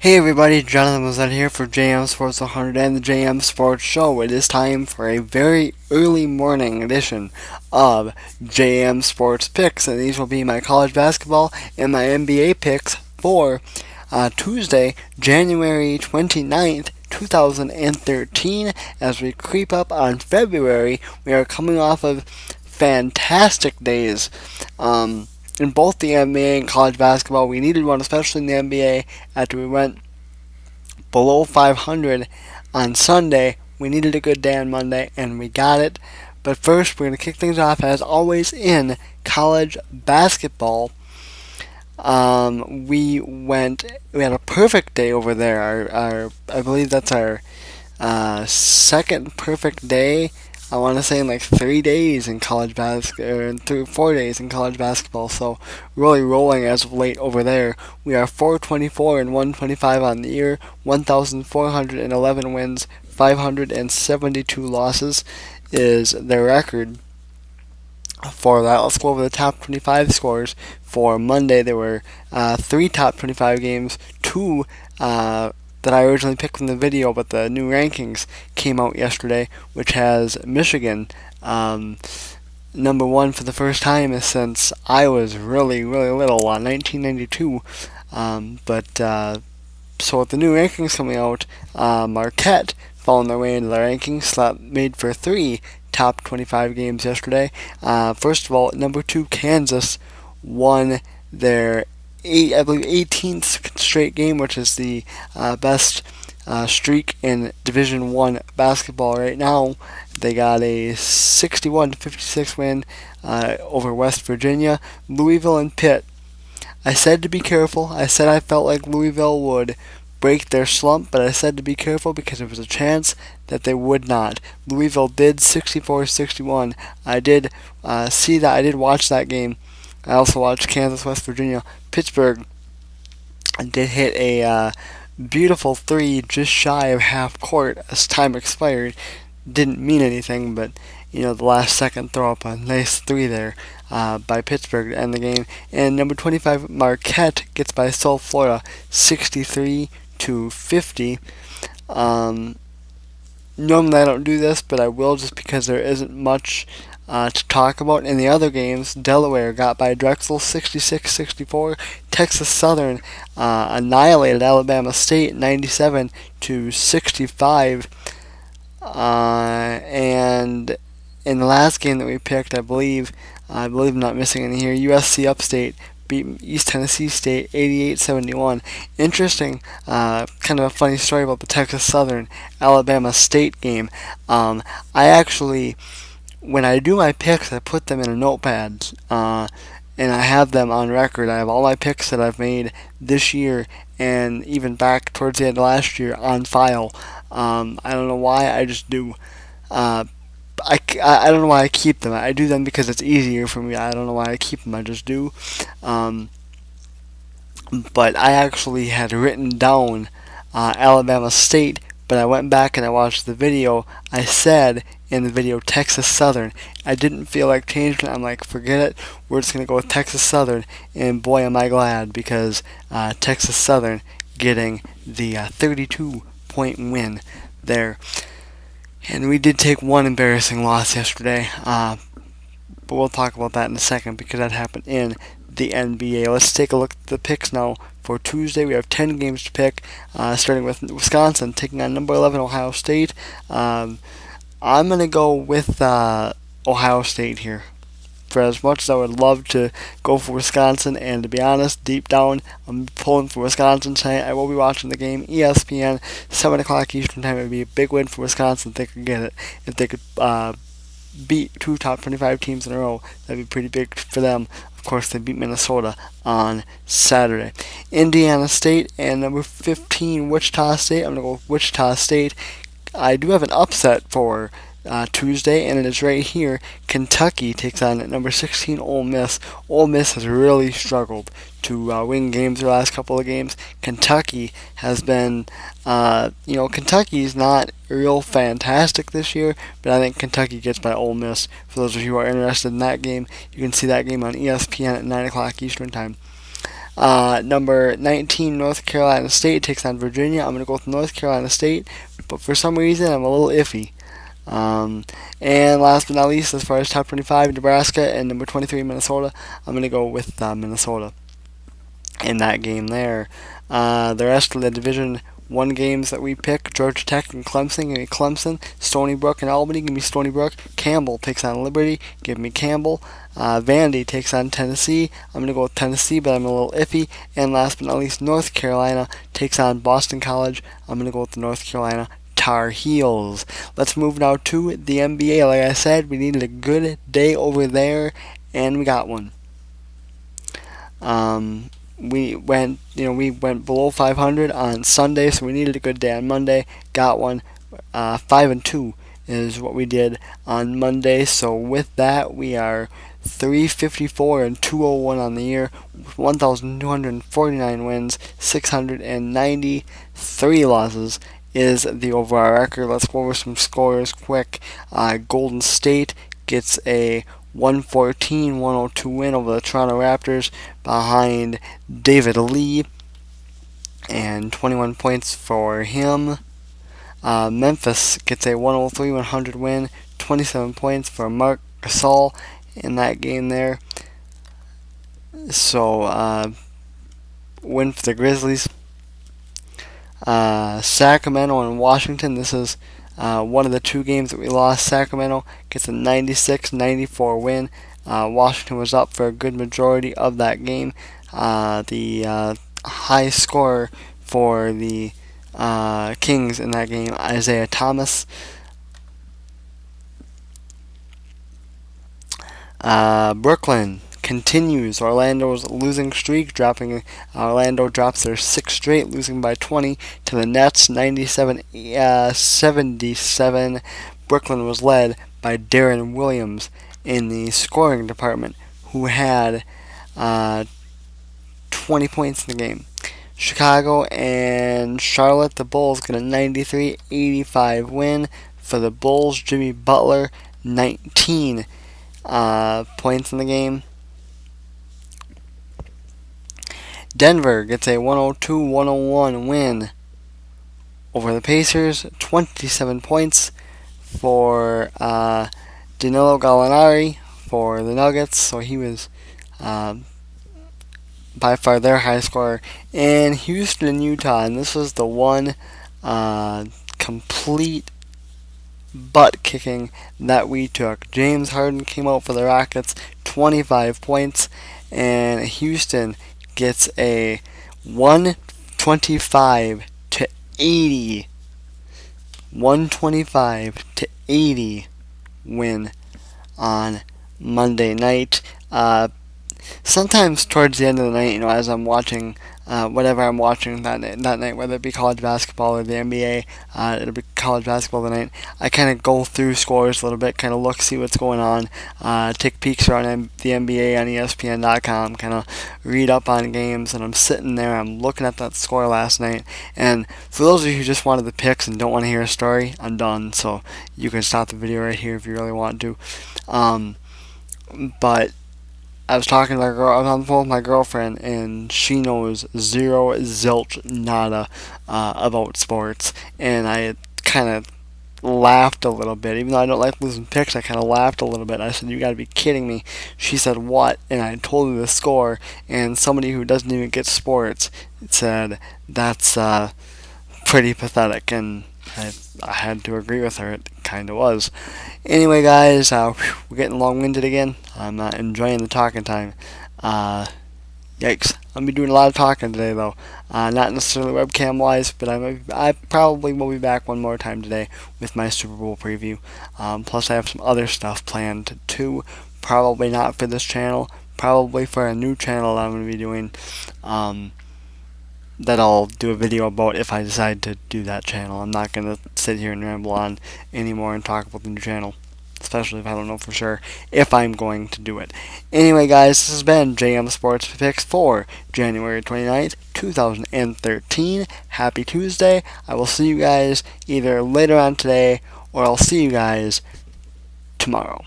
Hey everybody, Jonathan was here for JM Sports 100 and the JM Sports Show. It is time for a very early morning edition of JM Sports Picks, and these will be my college basketball and my NBA picks for Tuesday, January 29th, 2013. As we creep up on February, we are coming off of fantastic days. In both the NBA and college basketball. We needed one, especially in the NBA, after we went below 500 on Sunday. We needed a good day on Monday, and we got it. But first, we're going to kick things off, as always, in college basketball. We had a perfect day over there. I believe that's our second perfect day. I want to say in like 3 days in college basketball, 4 days in college basketball. So really rolling as of late over there. We are 424 and 125 on the year, 1,411 wins, 572 losses is their record for that. Let's go over the top 25 scores for Monday. There were 3 top 25 games, 2 that I originally picked from the video, but the new rankings came out yesterday, which has Michigan number 1 for the first time since I was really, really little, 1992. So with the new rankings coming out, Marquette found their way into the rankings, made for 3 top 25 games yesterday. First of all, number 2 Kansas won their 18th straight game, which is the best streak in Division I basketball right now. They got a 61-56 win over West Virginia. Louisville and Pitt. I said to be careful. I said I felt like Louisville would break their slump, but I said to be careful because there was a chance that they would not. Louisville did 64-61. I did see that. I did watch that game. I also watched Kansas, West Virginia. Pittsburgh did hit a beautiful 3 just shy of half court as time expired. Didn't mean anything, but the last second throw up a nice 3 there by Pittsburgh to end the game. And number 25 Marquette gets by South Florida 63-50. Normally I don't do this, but I will just because there isn't much to talk about. In the other games, Delaware got by Drexel 66-64. Texas Southern annihilated Alabama State 97-65. And in the last game that we picked, I believe I'm not missing any here, USC Upstate beat East Tennessee State 88-71. Interesting, kind of a funny story about the Texas Southern Alabama State game. I actually, when I do my picks, I put them in a notepad, and I have them on record. I have all my picks that I've made this year and even back towards the end of last year on file. I don't know why, I just do. I don't know why I keep them. I do them because it's easier for me. I don't know why I keep them. I just do. But I actually had written down Alabama State, but I went back and I watched the video. I said in the video Texas Southern. I didn't feel like changing it. I'm like, forget it. We're just going to go with Texas Southern. And boy, am I glad, because Texas Southern getting the 32-point win there. And we did take one embarrassing loss yesterday, but we'll talk about that in a second because that happened in the NBA. Let's take a look at the picks now. For Tuesday, we have 10 games to pick, starting with Wisconsin taking on number 11 Ohio State. I'm going to go with Ohio State here. For as much as I would love to go for Wisconsin, and to be honest, deep down, I'm pulling for Wisconsin tonight. I will be watching the game, ESPN, 7 o'clock Eastern Time. It would be a big win for Wisconsin if they could get it. If they could beat 2 top 25 teams in a row, that would be pretty big for them. Of course, they beat Minnesota on Saturday. Indiana State and number 15, Wichita State. I'm going to go with Wichita State. I do have an upset for Tuesday, and it is right here. Kentucky takes on number 16 Ole Miss. Ole Miss has really struggled to win games their last couple of games. Kentucky has been, Kentucky's not real fantastic this year, but I think Kentucky gets by Ole Miss. For those of you who are interested in that game, you can see that game on ESPN at 9 o'clock Eastern Time. Number 19, North Carolina State takes on Virginia. I'm going to go with North Carolina State, but for some reason I'm a little iffy. And last but not least, as far as top 25, Nebraska and number 23, Minnesota, I'm going to go with Minnesota in that game there. The rest of the Division 1 games that we pick, Georgia Tech and Clemson, give me Clemson. Stony Brook and Albany, give me Stony Brook. Campbell takes on Liberty, give me Campbell. Vandy takes on Tennessee. I'm going to go with Tennessee, but I'm a little iffy. And last but not least, North Carolina takes on Boston College. I'm going to go with the North Carolina Tar Heels. Let's move now to the NBA. Like I said, we needed a good day over there, and we got one. We went below 500 on Sunday, so we needed a good day on Monday. Got one. 5-2 is what we did on Monday. So with that, we are 354 and 201 on the year, 1,249 wins, 693 losses is the overall record. Let's go over some scores quick. Golden State gets a 114-102 win over the Toronto Raptors behind David Lee, and 21 points for him. Memphis gets a 103-100 win, 27 points for Marc Gasol in that game there. So, win for the Grizzlies. Sacramento and Washington, this is one of the two games that we lost. Sacramento gets a 96-94 win. Washington was up for a good majority of that game. The high scorer for the Kings in that game, Isaiah Thomas. Brooklyn continues Orlando's losing streak, Orlando drops their sixth straight, losing by 20 to the Nets, 97-77. Brooklyn was led by Darren Williams in the scoring department, who had 20 points in the game. Chicago and Charlotte, the Bulls get a 93-85 win. For the Bulls, Jimmy Butler, 19 points in the game. Denver gets a 102-101 win over the Pacers, 27 points for Danilo Gallinari for the Nuggets, so he was by far their high scorer. And Houston and Utah, and this was the one complete butt kicking that we took. James Harden came out for the Rockets, 25 points, and Houston gets a 125-80 win on Monday night. Sometimes towards the end of the night, as I'm watching whatever I'm watching that night, whether it be college basketball or the NBA, it'll be college basketball tonight. I kind of go through scores a little bit, kind of look, see what's going on, take peeks around the NBA on ESPN.com, kind of read up on games, and I'm sitting there, I'm looking at that score last night, and for those of you who just wanted the picks and don't want to hear a story, I'm done, so you can stop the video right here if you really want to. But I was talking to my girl. I was on the phone with my girlfriend, and she knows zero zilch nada about sports. And I kind of laughed a little bit, even though I don't like losing picks. I kind of laughed a little bit. I said, "You got to be kidding me!" She said, "What?" And I told her the score. And somebody who doesn't even get sports said, "That's pretty pathetic." And I had to agree with her. It kind of was. Anyway, guys, we're getting long-winded again. I'm not enjoying the talking time. Yikes. I'll be doing a lot of talking today, though. Not necessarily webcam-wise, but I probably will be back one more time today with my Super Bowl preview. Plus, I have some other stuff planned, too. Probably not for this channel. Probably for a new channel that I'm going to be doing. That I'll do a video about if I decide to do that channel. I'm not going to sit here and ramble on anymore and talk about the new channel, especially if I don't know for sure if I'm going to do it. Anyway, guys, this has been JMSports Picks for January 29th, 2013. Happy Tuesday. I will see you guys either later on today, or I'll see you guys tomorrow.